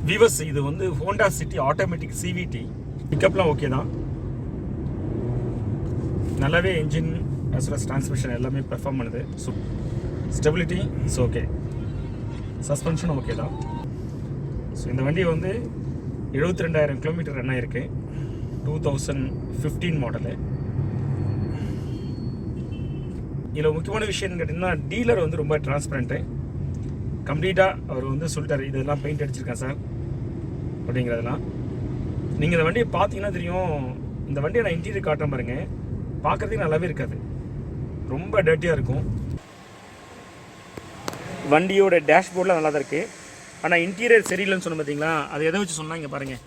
விவஸ் இது வந்து Honda City automatic CVT. பிக்கப்லாம் ஓகே தான், நல்லாவே engine as well as transmission எல்லாமே பெர்ஃபார்ம் பண்ணுது. ஸோ ஸ்டெபிலிட்டி இட்ஸ் ஓகே, சஸ்பென்ஷனும் ஓகே தான். ஸோ இந்த வண்டி வந்து 72,000 கிலோமீட்டர் ரன் ஆகிருக்கு. 2015 மாடலு. இதில் முக்கியமான விஷயம் கேட்டிங்கன்னா டீலர் வந்து ரொம்ப டிரான்ஸ்பரண்ட்டு. கம்ப்ளீட்டாக அவர் வந்து சொல்லிட்டார், இதெல்லாம் பெயிண்ட் அடிச்சிருக்கேன் சார் அப்படிங்கிறதெல்லாம். நீங்கள் இந்த வண்டியை பார்த்தீங்கன்னா தெரியும். இந்த வண்டியை நான் இன்டீரியர் காட்டுறேன் பாருங்க, பார்க்குறதுக்கு நல்லாவே இருக்காது, ரொம்ப டர்ட்டியாக இருக்கும். வண்டியோட டேஷ்போர்டில் நல்லா தான் இருக்குது, ஆனால் இன்டீரியர் சரியில்லைன்னு சொன்ன பார்த்தீங்களா, அது எதை வச்சு சொன்னால் இங்கே பாருங்கள்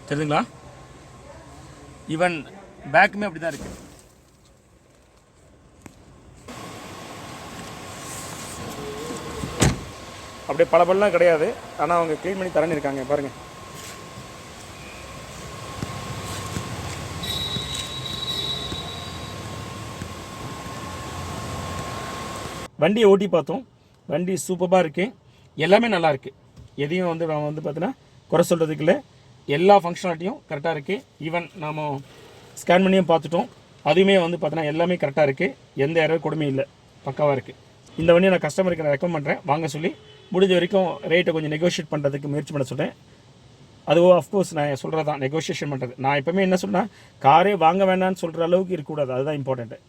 தெரியுதுங்களா. ஈவன் பேக்குமே அப்படி தான் இருக்குது. அப்படியே பலபல்லாம் கிடையாது, ஆனால் அவங்க க்ளீன் பண்ணி தரேன்னு இருக்காங்க பாருங்கள். வண்டியை ஓட்டி பார்த்தோம், வண்டி சூப்பராக இருக்குது, எல்லாமே நல்லா இருக்குது. எதையும் வந்து நம்ம வந்து பார்த்தீங்கன்னா குறை சொல்கிறதுக்கு இல்லை, எல்லா ஃபங்க்ஷனாலிட்டியும் கரெக்டாக இருக்குது. ஈவன் நாம் ஸ்கேன் பண்ணியும் பார்த்துட்டோம், அதுவுமே வந்து பார்த்தீங்கன்னா எல்லாமே கரெக்டாக இருக்குது, எந்த எரர் கூடமே இல்லை, பக்காவாக இருக்குது. இந்த வண்டியை நான் கஸ்டமருக்கு நான் ரெக்கமெண்ட் பண்ணுறேன், வாங்க சொல்லி முடிஞ்ச வரைக்கும் ரேட்டை கொஞ்சம் நெகோஷியேட் பண்ணுறதுக்கு முயற்சி பண்ண சொல்கிறேன். அதுவும் அஃப்கோர்ஸ் நான் சொல்கிறது தான் நெகோஷியேஷன் பண்ணுறது. நான் எப்போவுமே என்ன சொன்னால், காரே வாங்க வேணான்னு சொல்கிற அளவுக்கு இருக்கக்கூடாது, அதுதான் இம்பார்ட்டண்ட்டு.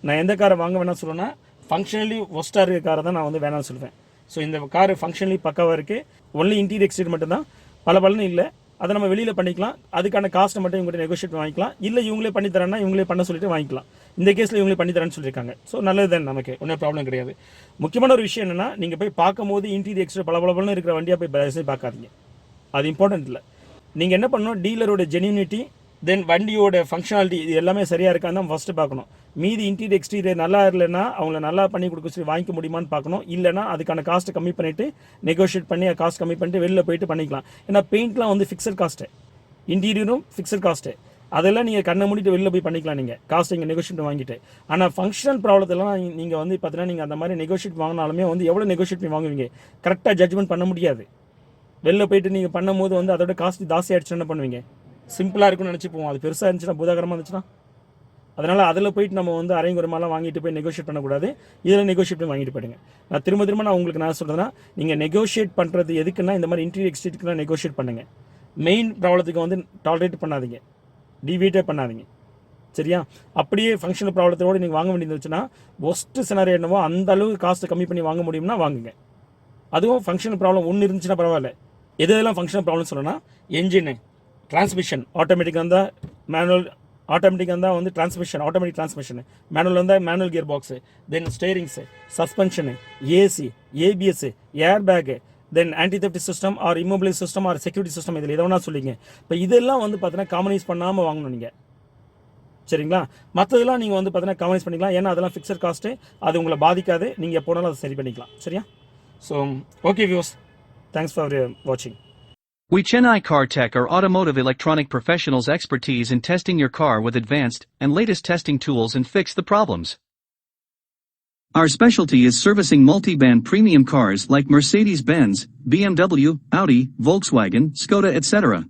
நான் எந்த காரை வாங்க வேணாம்னு சொல்லுவேன்னா, ஃபங்க்ஷனலி ஒஸ்ட்டாக இருக்கிற காரை தான் நான் வந்து வேணாம்னு சொல்லுவேன். ஸோ இந்த கார் ஃபங்க்ஷனலி பக்காவாக இருக்குது, ஒன்லி இன்டீரியர் எக்ஸ்டீரியர் மட்டும்தான், பலன்னு இல்லை. அதை நம்ம வெளியில் பண்ணிக்கலாம், அதுக்கான காஸ்ட்டை மட்டும் இவங்கள்ட்ட நெகோஷியேட் வாங்கிக்கலாம், இல்லை இவங்களே பண்ணி தரேன்னா இவங்களே பண்ண சொல்லிட்டு வாங்கிக்கலாம். இந்த கேஸில் இவங்களே பண்ணி தரேன்னு சொல்லியிருக்காங்க. ஸோ நல்லது தான், நமக்கு ஒன்றும் ப்ராப்ளம் கிடையாது. முக்கியமான ஒரு விஷயம் என்னென்னா, நீங்கள் போய் பார்க்கும்போது இன்டீரியர் எக்ஸ்ட்ரா பலன்னு இருக்கிற வண்டியாக போய் தயவுசெய்து பார்க்காதீங்க, அது இம்பார்ட்டன்ட் இல்லை. நீங்கள் என்ன பண்ணணும், டீலரோட ஜென்யூனிட்டி, தென் வண்டியோட ஃபங்க்ஷனாலிட்டி, இது எல்லாமே சரியாக இருக்கான்னு தான் ஃபஸ்ட்டு பார்க்கணும். மீதி இன்டீரியர் எக்ஸ்டீரியர் நல்லா இல்லைன்னா அவங்கள நல்லா பண்ணி கொடுக்க சொல்லி வாங்கிக்க முடியுமான்னு பார்க்கணும். இல்லைனா அதுக்கான காஸ்ட்டை கம்மி பண்ணிவிட்டு நெகோஷியேட் பண்ணி காஸ்ட் கம்மி பண்ணிட்டு வெளியில் போயிட்டு பண்ணிக்கலாம். ஏன்னா பெயிண்ட்லாம் வந்து ஃபிக்ஸட் காஸ்ட்டு, இன்டீரியரும் ஃபிக்ஸட் காஸ்ட்டு, அதெல்லாம் நீங்கள் கண்ணை மூடிட்டு வெளியில் போய் பண்ணிக்கலாம், நீங்கள் காஸ்ட் இங்கே நெகோஷியேட் வாங்கிட்டு. ஆனால் ஃபங்க்ஷனல் ப்ராப்ளத்தெல்லாம் நீங்கள் வந்து பார்த்தீங்கன்னா நீங்கள் அந்த மாதிரி நெகோஷியேட் வாங்கினாலுமே வந்து எவ்வளோ நெகோஷியேட் பண்ணி வாங்குவீங்க, கரெக்டாக ஜட்ஜ்மெண்ட் பண்ண முடியாது. வெளில போயிட்டு நீங்கள் பண்ணும்போது வந்து அதோட காஸ்ட் ஜாஸ்தி ஆகிடுச்சு, என்ன பண்ணுவீங்க, சிம்பிளாக இருக்குன்னு நினச்சி போவோம், அது பெருசாக இருந்துச்சுன்னா பூதாகரமாக இருந்துச்சுன்னா. அதனால் அதில் போயிட்டு நம்ம வந்து அரைங்குறமாலாம் வாங்கிட்டு போய் நெகோஷியேட் பண்ணக்கூடாது, இதில் நெகோஷியேட் பண்ணி வாங்கிட்டு போயிடுங்க. நான் திரும்ப நான் உங்களுக்கு நான் சொல்கிறேன்னா, நீங்கள் நெகோஷியேட் பண்ணுறது எதுக்குன்னா இந்த மாதிரி இன்டீரியர் எக்ஸ்டீரியர்க்குலாம் நெகோஷியேட் பண்ணுங்கள். மெயின் ப்ராப்ளத்துக்கு வந்து டாலரேட் பண்ணாதீங்க, டிவியேட்டே பண்ணாதீங்க, சரியா. அப்படியே ஃபங்க்ஷனல் ப்ராப்ளத்தோடு நீங்கள் வாங்க வேண்டியிருந்துச்சுன்னா ஒஸ்ட்டு சினாரியோ என்னவோ அந்த அளவுக்கு காஸ்ட்டை கம்மி பண்ணி வாங்க முடியும்னா வாங்குங்க. அதுவும் ஃபங்க்ஷனல் ப்ராப்ளம் ஒன்று இருந்துச்சுன்னா பரவாயில்ல. எதெல்லாம் ஃபங்க்ஷனல் ப்ராப்ளம் சொல்லணும்னா, என்ஜினு, டிரான்ஸ்மிஷன் ஆட்டோமேட்டிக்காக இருந்தால் மேனுவல், ஆட்டோமேட்டிக்காக இருந்தால் வந்து டிரான்ஸ்மிஷன் ஆட்டோமேட்டிக் டிரான்ஸ்மிஷன், மேனுவல் இருந்தால் manual gear box, then steerings, suspension, AC, ABS, air bag, then anti theft system or immobilise system or security system, இதில் எதை வேணா சொல்லிங்க. இப்போ இதெல்லாம் வந்து பார்த்தீங்கன்னா காமனைஸ் பண்ணாமல் வாங்கணும் நீங்கள், சரிங்களா. மற்றதெல்லாம் நீங்கள் வந்து பார்த்தீங்கன்னா காமனைஸ் பண்ணிக்கலாம், ஏன்னா அதெல்லாம் ஃபிக்ஸட் காஸ்ட்டு, அது உங்களை பாதிக்காது, நீங்கள் எப்போனாலும் அதை சரி பண்ணிக்கலாம், சரியா. So okay views, thanks for வாட்சிங். We CHENNAI CAR-TECH are automotive electronic professionals expertise in testing your car with advanced and latest testing tools and fix the problems. Our specialty is servicing multi-band premium cars like Mercedes-Benz, BMW, Audi, Volkswagen, Skoda etc.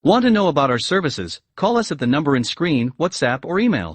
Want to know about our services? Call us at the number in screen, WhatsApp or email.